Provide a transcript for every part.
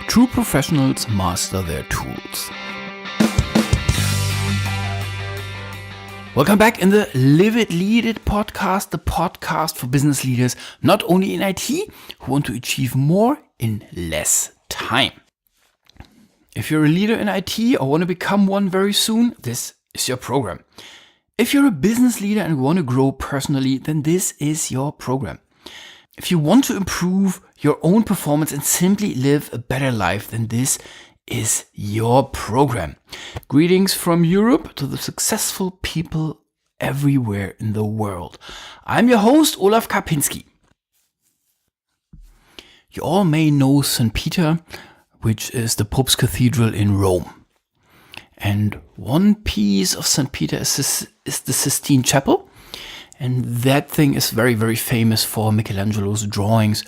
True professionals master their tools. Welcome back in the Live It, Lead It podcast, the podcast for business leaders, not only in IT, who want to achieve more in less time. If you're a leader in IT or want to become one very soon, this is your program. If you're a business leader and want to grow personally, then this is your program. If you want to improve your own performance and simply live a better life, then this is your program. Greetings from Europe to the successful people everywhere in the world. I'm your host, Olaf Karpinski. You all may know St. Peter, which is the Pope's Cathedral in Rome. And one piece of St. Peter is the Sistine Chapel. And that thing is very, very famous for Michelangelo's drawings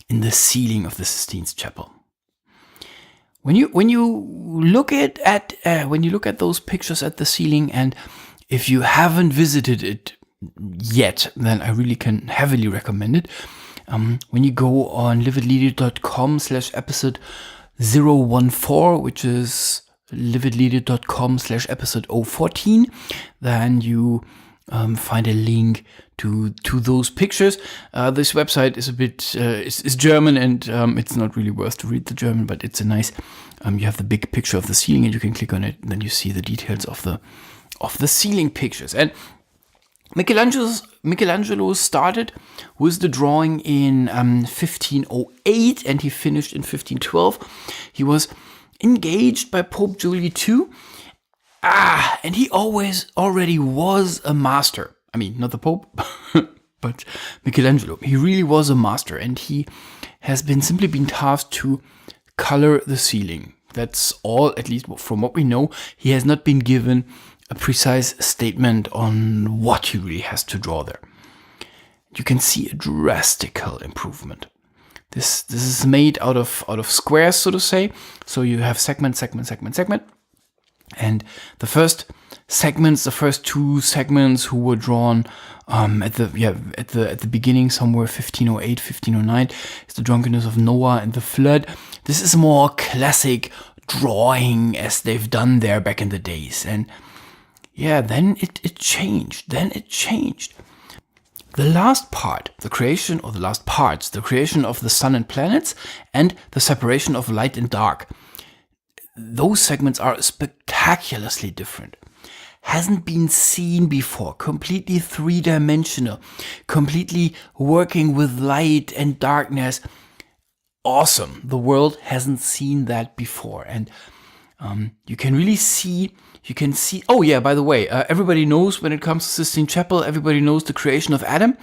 in the ceiling of the Sistine Chapel. When you look at those pictures at the ceiling, and if you haven't visited it yet, then I really can heavily recommend it. When you go on liveitleadit.com/episode 014, which is liveitleadit.com/episode 014, then you find a link to those pictures. This website is a bit is German, and it's not really worth to read the German, but it's a nice. You have the big picture of the ceiling, and you can click on it, and then you see the details of the ceiling pictures. And Michelangelo started with the drawing in 1508, and he finished in 1512. He was engaged by Pope Julius II. And he already was a master. I mean, not the Pope, but Michelangelo. He really was a master, and he has simply been tasked to color the ceiling. That's all, at least from what we know. He has not been given a precise statement on what he really has to draw there. You can see a drastic improvement. This is made out of squares, so to say. So you have segment. And the first two segments who were drawn at the beginning, somewhere 1508, 1509, is the drunkenness of Noah and the flood. This is more classic drawing as they've done there back in the days. And then it changed. The last part, the creation of the sun and planets, and the separation of light and dark. Those segments are spectacularly different. Hasn't been seen before. Completely three-dimensional. Completely working with light and darkness. Awesome. The world hasn't seen that before. And you can really see. Oh yeah, by the way, everybody knows when it comes to Sistine Chapel, everybody knows the creation of Adam.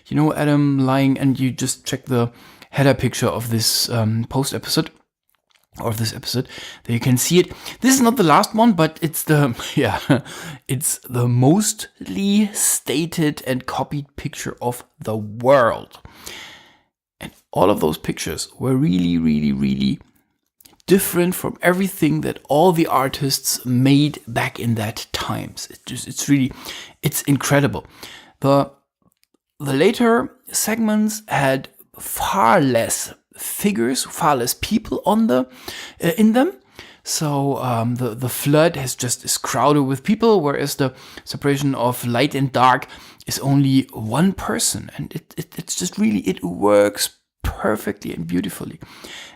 You know Adam lying, and you just check the header picture of this post-episode. Or of this episode, there you can see it. This is not the last one, but it's the mostly stated and copied picture of the world. And all of those pictures were really, really, really different from everything that all the artists made back in that times. It's incredible. The later segments had far less figures, far less people in them. So the flood is crowded with people, whereas the separation of light and dark is only one person, and it's just really, it works perfectly and beautifully.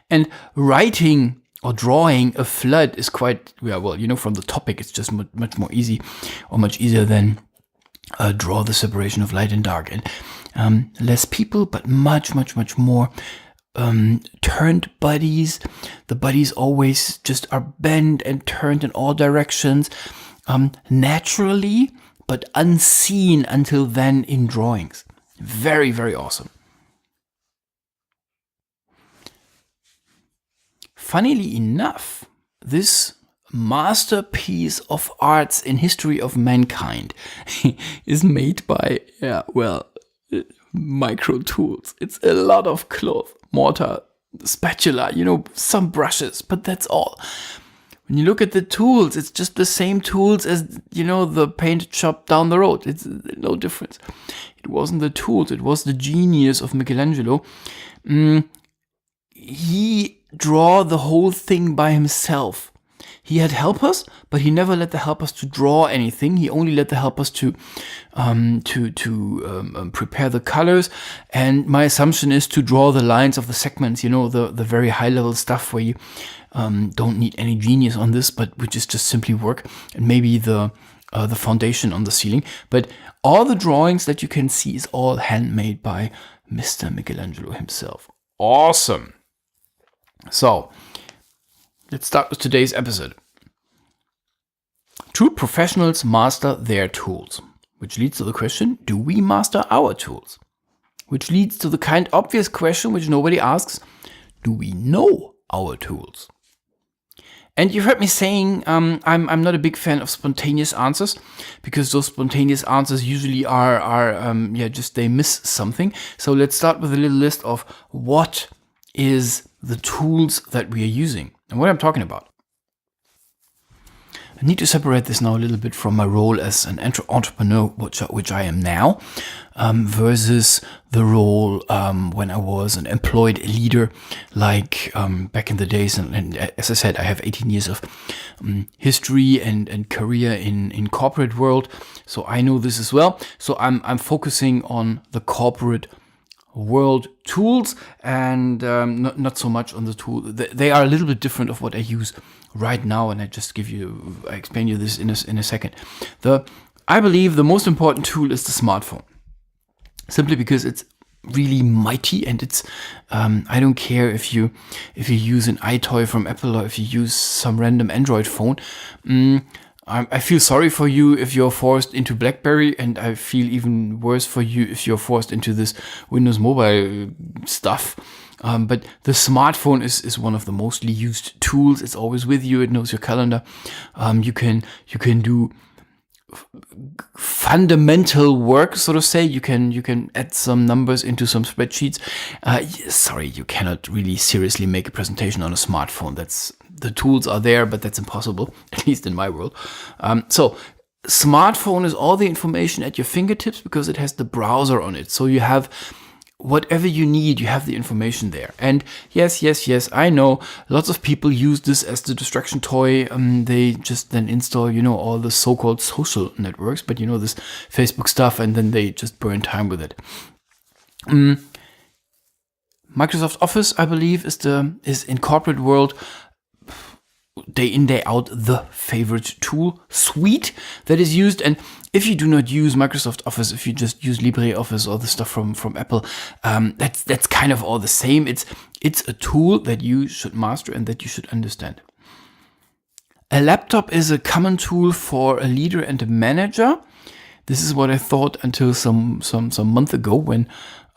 And writing or drawing a flood is quite from the topic, it's just much more easy, or much easier than draw the separation of light and dark, and less people, but much more turned bodies. The bodies always just are bent and turned in all directions, naturally, but unseen until then in drawings. Very, very awesome. Funnily enough, this masterpiece of arts in history of mankind is made by, micro tools. It's a lot of cloth, mortar, spatula, some brushes, but that's all. When you look at the tools, it's just the same tools as, the paint shop down the road. It's no difference. It wasn't the tools, it was the genius of Michelangelo. He draw the whole thing by himself. He had helpers, but he never let the helpers to draw anything. He only let the helpers to prepare the colors. And my assumption is to draw the lines of the segments, the very high level stuff where you don't need any genius on this, but which is just simply work, and maybe the foundation on the ceiling. But all the drawings that you can see is all handmade by Mr. Michelangelo himself. Awesome. So let's start with today's episode. True professionals master their tools, which leads to the question, do we master our tools? Which leads to the kind obvious question which nobody asks, do we know our tools? And you've heard me saying I'm not a big fan of spontaneous answers, because those spontaneous answers usually are just they miss something. So let's start with a little list of what is the tools that we are using and what I'm talking about. I need to separate this now a little bit from my role as an entrepreneur, which I am now, versus the role when I was an employed leader, like back in the days. And as I said, I have 18 years of history and career in corporate world, so I know this as well. So I'm focusing on the corporate world tools, and not so much on the tool. They are a little bit different of what I use right now, and I explain you this in a second. I believe the most important tool is the smartphone, simply because it's really mighty, and it's I don't care if you use an iToy from Apple or if you use some random Android phone. I feel sorry for you if you're forced into BlackBerry, and I feel even worse for you if you're forced into this Windows Mobile stuff. But the smartphone is one of the mostly used tools. It's always with you. It knows your calendar. You can do fundamental work, so to say. You can add some numbers into some spreadsheets. Sorry, you cannot really seriously make a presentation on a smartphone. The tools are there, but that's impossible, at least in my world. So smartphone is all the information at your fingertips because it has the browser on it. So you have whatever you need, you have the information there. And yes, I know lots of people use this as the distraction toy. They just then install, all the so-called social networks, but this Facebook stuff, and then they just burn time with it. Microsoft Office, I believe, is in corporate world day in, day out, the favorite tool suite that is used. And if you do not use Microsoft Office, if you just use LibreOffice or the stuff from Apple, that's kind of all the same. It's a tool that you should master and that you should understand. A laptop is a common tool for a leader and a manager. This is what I thought until some month ago, when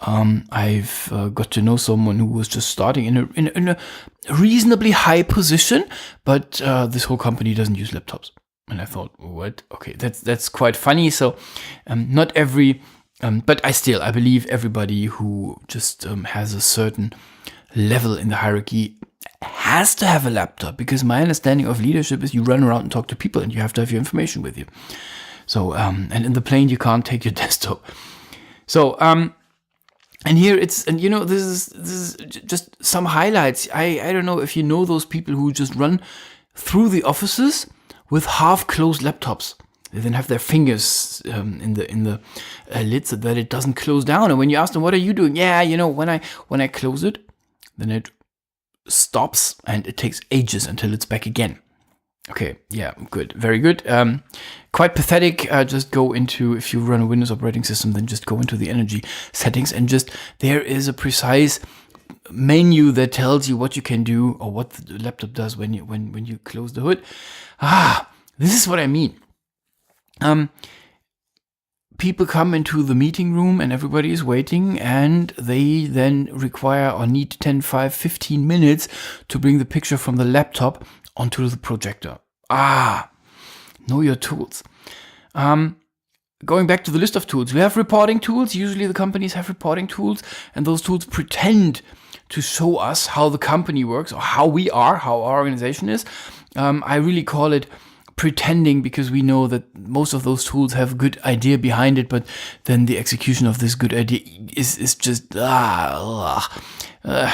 I've got to know someone who was just starting in a reasonably high position, but this whole company doesn't use laptops. And I thought, what? Okay, that's quite funny. So not every, but I believe everybody who just has a certain level in the hierarchy has to have a laptop, because my understanding of leadership is you run around and talk to people, and you have to have your information with you. So and in the plane you can't take your desktop. So and here this is just some highlights. I don't know if you know those people who just run through the offices with half-closed laptops. They then have their fingers in the lid so that it doesn't close down. And when you ask them, "What are you doing?" Yeah, when I close it, then it stops, and it takes ages until it's back again. Okay, yeah, good, very good. Quite pathetic. Just go into, if you run a Windows operating system, then just go into the energy settings, and there is a precise menu that tells you what you can do or what the laptop does when you close the hood. This is what I mean. People come into the meeting room and everybody is waiting, and they then require or need 10, 5, 15 minutes to bring the picture from the laptop onto the projector. Know your tools. Going back to the list of tools, we have reporting tools. Usually the companies have reporting tools, and those tools pretend to show us how the company works or how our organization is. I really call it pretending, because we know that most of those tools have good idea behind it, but then the execution of this good idea is just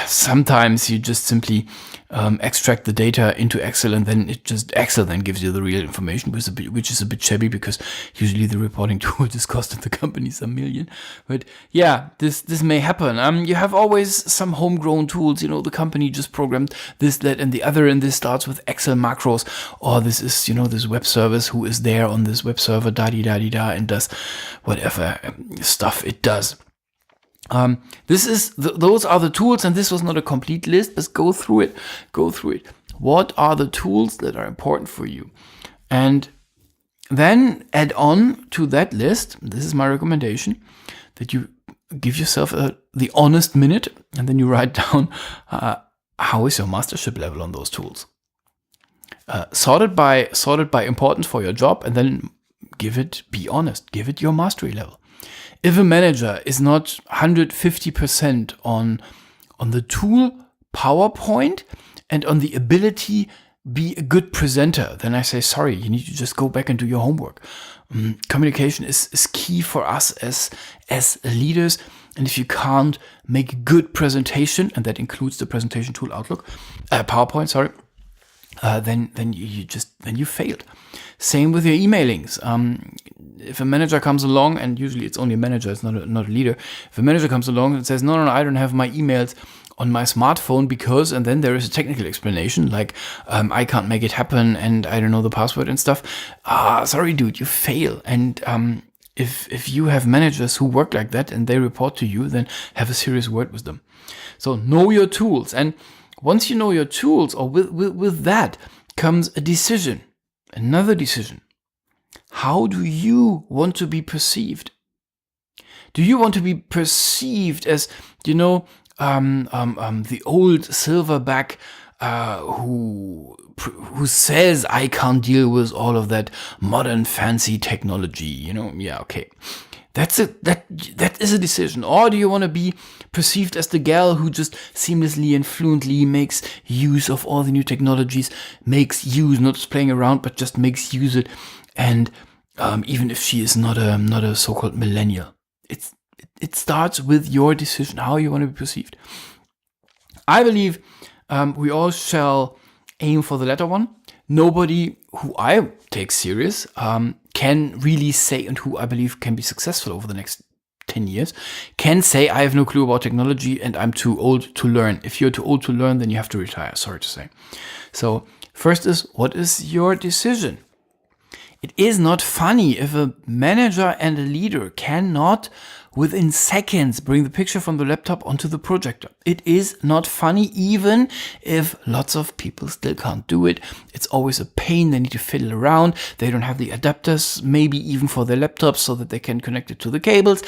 sometimes you just simply extract the data into Excel, and then Excel then gives you the real information, which is a bit shabby, because usually the reporting tool just costed the company some million. But yeah, this may happen. You have always some homegrown tools. The company just programmed this, that, and the other, and this starts with Excel macros, or this is this web service who is there on this web server, da-di-da-di-da, and does whatever stuff it does. Those are the tools, and this was not a complete list. Let's go through it. What are the tools that are important for you? And then add on to that list, this is my recommendation, that you give yourself the honest minute, and then you write down how is your mastership level on those tools. Sorted by importance for your job, and then be honest, give it your mastery level. If a manager is not 150% on the tool PowerPoint and on the ability be a good presenter, then I say, sorry, you need to just go back and do your homework. Communication is key for us as leaders. And if you can't make a good presentation, and that includes the presentation tool PowerPoint, sorry, then you failed. Same with your emailings. If a manager comes along, and usually it's only a manager, it's not a leader. If a manager comes along and says, no, I don't have my emails on my smartphone because, and then there is a technical explanation like, I can't make it happen and I don't know the password and stuff. Sorry, dude, you fail. And if you have managers who work like that and they report to you, then have a serious word with them. So know your tools. And once you know your tools, or with that comes a decision, another decision. How do you want to be perceived? Do you want to be perceived as, the old silverback who says I can't deal with all of that modern fancy technology? Yeah, okay. That is a decision. Or do you want to be perceived as the gal who just seamlessly and fluently makes use of all the new technologies, makes use, not just playing around, but just makes use it, and even if she is not a so-called millennial, it starts with your decision how you want to be perceived. I believe we all shall aim for the latter one. Nobody who I take serious can really say, and who I believe can be successful over the next 10 years, can say, I have no clue about technology and I'm too old to learn. If you're too old to learn, then you have to retire, sorry to say. So first is, what is your decision? It is not funny if a manager and a leader cannot, within seconds, bring the picture from the laptop onto the projector. It is not funny, even if lots of people still can't do it. It's always a pain. They need to fiddle around. They don't have the adapters, maybe even for their laptops, so that they can connect it to the cables.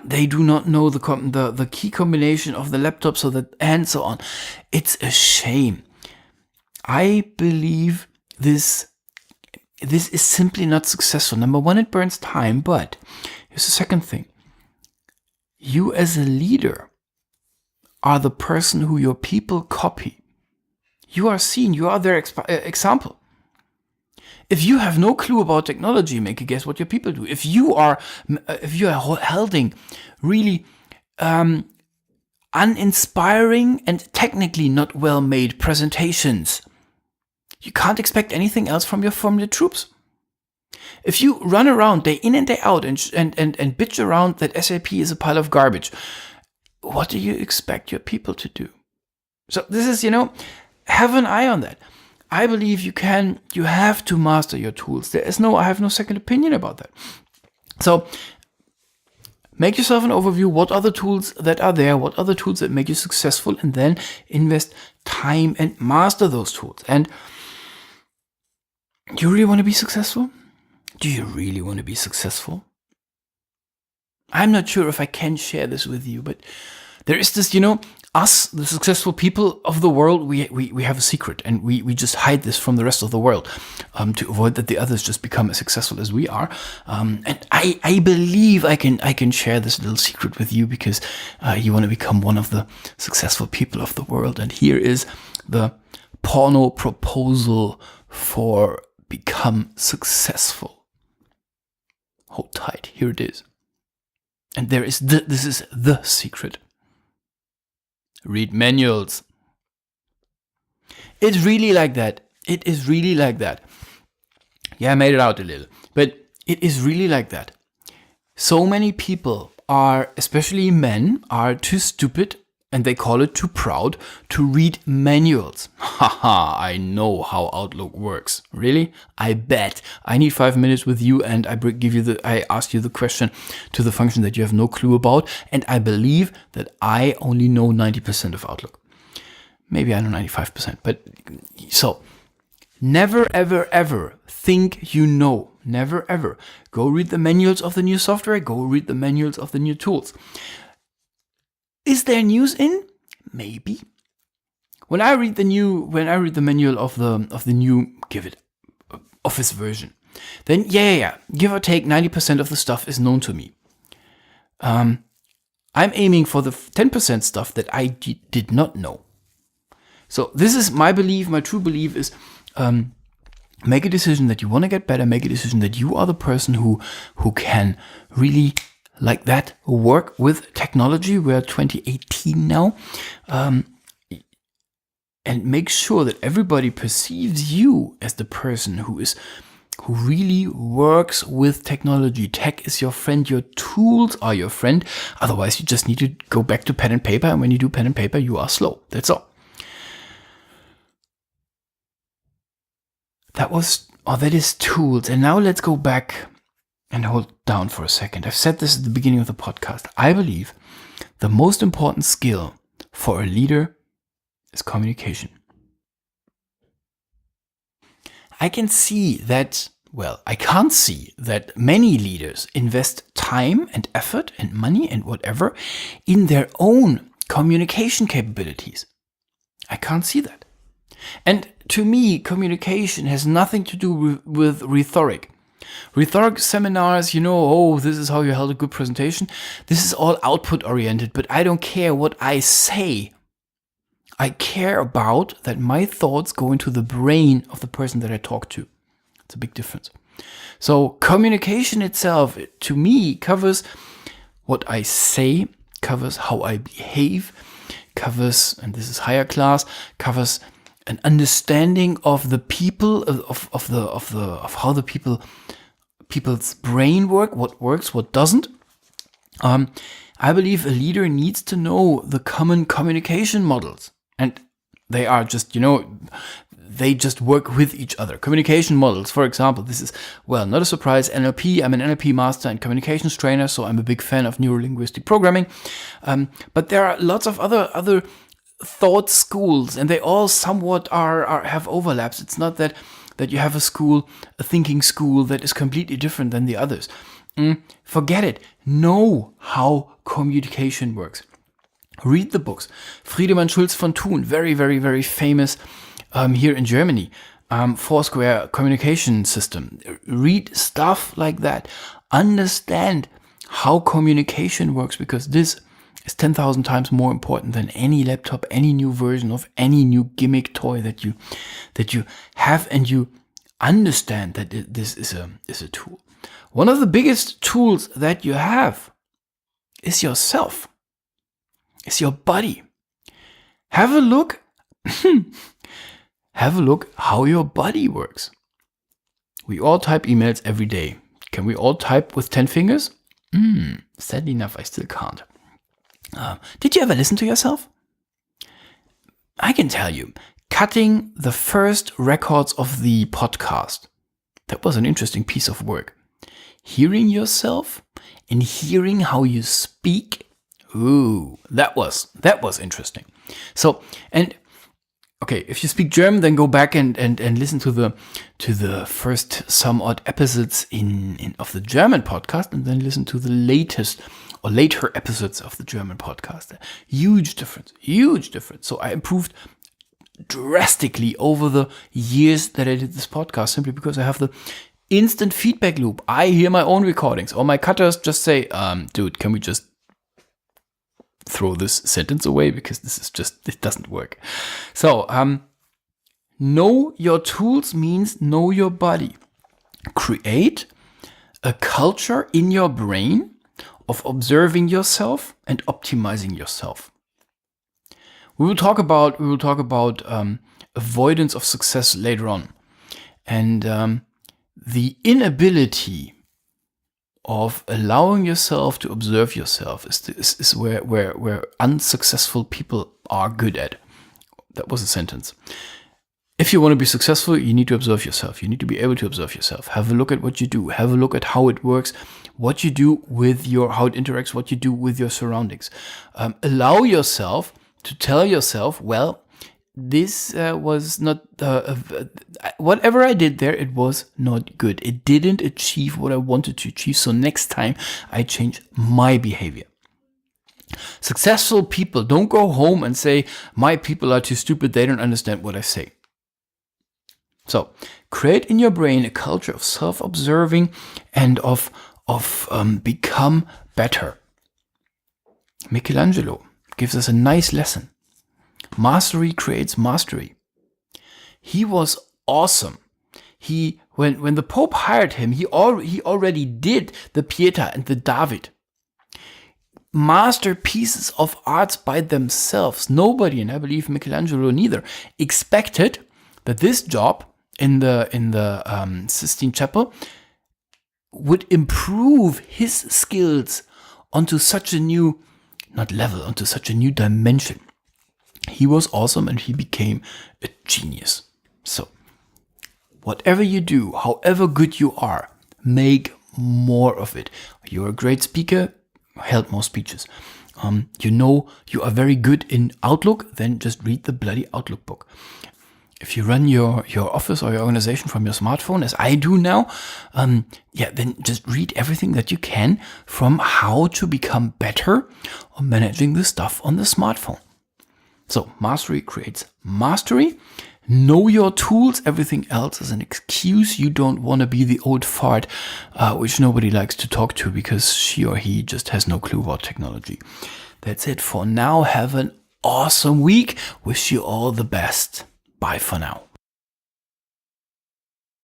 They do not know the key combination of the laptop, and so on. It's a shame. I believe this is simply not successful. Number one, it burns time, but here's the second thing. You as a leader are the person who your people copy. You are seen, you are their example. If you have no clue about technology, make a guess what your people do. If you are holding really uninspiring and technically not well-made presentations, you can't expect anything else from your troops. If you run around day in and day out and bitch around that SAP is a pile of garbage, what do you expect your people to do? So this is, have an eye on that. I believe you have to master your tools. I have no second opinion about that. So make yourself an overview. What are the tools that are there? What are the tools that make you successful? And then invest time and master those tools. And do you really want to be successful? Do you really want to be successful? I'm not sure if I can share this with you, but there is this, us, the successful people of the world, we have a secret, and we just hide this from the rest of the world to avoid that the others just become as successful as we are. And I believe I can share this little secret with you, because you want to become one of the successful people of the world. And here is the porno proposal for become successful. Hold tight, here it is. And this is the secret. Read manuals. It's really like that. It is really like that. Yeah, I made it out a little. But it is really like that. So many people are, especially men, are too stupid, and they call it too proud, to read manuals. Haha, I know how Outlook works. Really? I bet. I need 5 minutes with you, and I ask you the question to the function that you have no clue about, and I believe that I only know 90% of Outlook. Maybe I know 95%, but so never, ever, ever think you know. Never, ever. Go read the manuals of the new software. Go read the manuals of the new tools. Is there news in? Maybe. When I read the manual of the new, give it, Office version, then yeah, give or take 90% of the stuff is known to me. I'm aiming for the 10% stuff that I did not know. So this is my belief. My true belief is, make a decision that you want to get better. Make a decision that you are the person who can really, like that, work with technology. We're 2018 now. And make sure that everybody perceives you as the person who really works with technology. Tech is your friend. Your tools are your friend. Otherwise, you just need to go back to pen and paper. And when you do pen and paper, you are slow. That's all. That is tools. And now let's go back and hold down for a second. I've said this at the beginning of the podcast. I believe the most important skill for a leader is communication. I can't see that many leaders invest time and effort and money and whatever in their own communication capabilities. I can't see that. And to me, communication has nothing to do with rhetoric. Rhetoric seminars, this is how you held a good presentation. This is all output oriented, but I don't care what I say. I care about that my thoughts go into the brain of the person that I talk to. It's a big difference. So communication itself, to me, covers what I say, covers how I behave, covers, and this is higher class, covers an understanding of the people, of how the people's brain works, what doesn't. I believe a leader needs to know the common communication models, and they are just, they just work with each other. Communication models, for example, this is, not a surprise, NLP. I'm an NLP master and communications trainer, so I'm a big fan of neuro-linguistic programming. But there are lots of other thought schools, and they all somewhat have overlaps. It's not that you have a thinking school that is completely different than the others. Forget it. Know how communication works. Read the books. Friedemann Schulz von Thun, very, very, very famous here in Germany. Foursquare communication system. Read stuff like that. Understand how communication works, because this is 10,000 times more important than any laptop, any new version of any new gimmick toy that you have, and you understand that this is a tool. One of the biggest tools that you have is yourself. It's your body. Have a look. Have a look how your body works. We all type emails every day. Can we all type with 10 fingers? Sadly enough, I still can't. Did you ever listen to yourself? I can tell you, cutting the first records of the podcast, that was an interesting piece of work. Hearing yourself and hearing how you speak, that was interesting. So, and okay, if you speak German, then go back and listen to the first some odd episodes of the German podcast, and then listen to the latest or later episodes of the German podcast. Huge difference. So I improved drastically over the years that I did this podcast, simply because I have the instant feedback loop. I hear my own recordings, or my cutters just say, dude, can we just throw this sentence away, because it doesn't work. So Know your tools means know your body. Create a culture in your brain of observing yourself and optimizing yourself. We will talk about avoidance of success later on, and the inability of allowing yourself to observe yourself is where unsuccessful people are good at. That was a sentence. If you want to be successful, you need to observe yourself. You need to be able to observe yourself. Have a look at what you do. Have a look at how it works, what you do with how it interacts, what you do with your surroundings. Allow yourself to tell yourself, well, this was not, whatever I did there, it was not good. It didn't achieve what I wanted to achieve. So next time I change my behavior. Successful people don't go home and say, my people are too stupid. They don't understand what I say. So create in your brain a culture of self-observing and of become better. Michelangelo gives us a nice lesson. Mastery creates mastery. He was awesome. When the Pope hired him, he already did the Pietà and the David. Masterpieces of arts by themselves. Nobody, and I believe Michelangelo neither, expected that this job in the Sistine Chapel would improve his skills onto such a new, not level, onto such a new dimension. He was awesome and he became a genius. So, whatever you do, however good you are, make more of it. You're a great speaker, held more speeches. You know you are very good in Outlook, then just read the bloody Outlook book. If you run your office or your organization from your smartphone, as I do now, then just read everything that you can from how to become better on managing the stuff on the smartphone. So mastery creates mastery. Know your tools. Everything else is an excuse. You don't want to be the old fart, which nobody likes to talk to because she or he just has no clue about technology. That's it for now. Have an awesome week. Wish you all the best. Bye for now.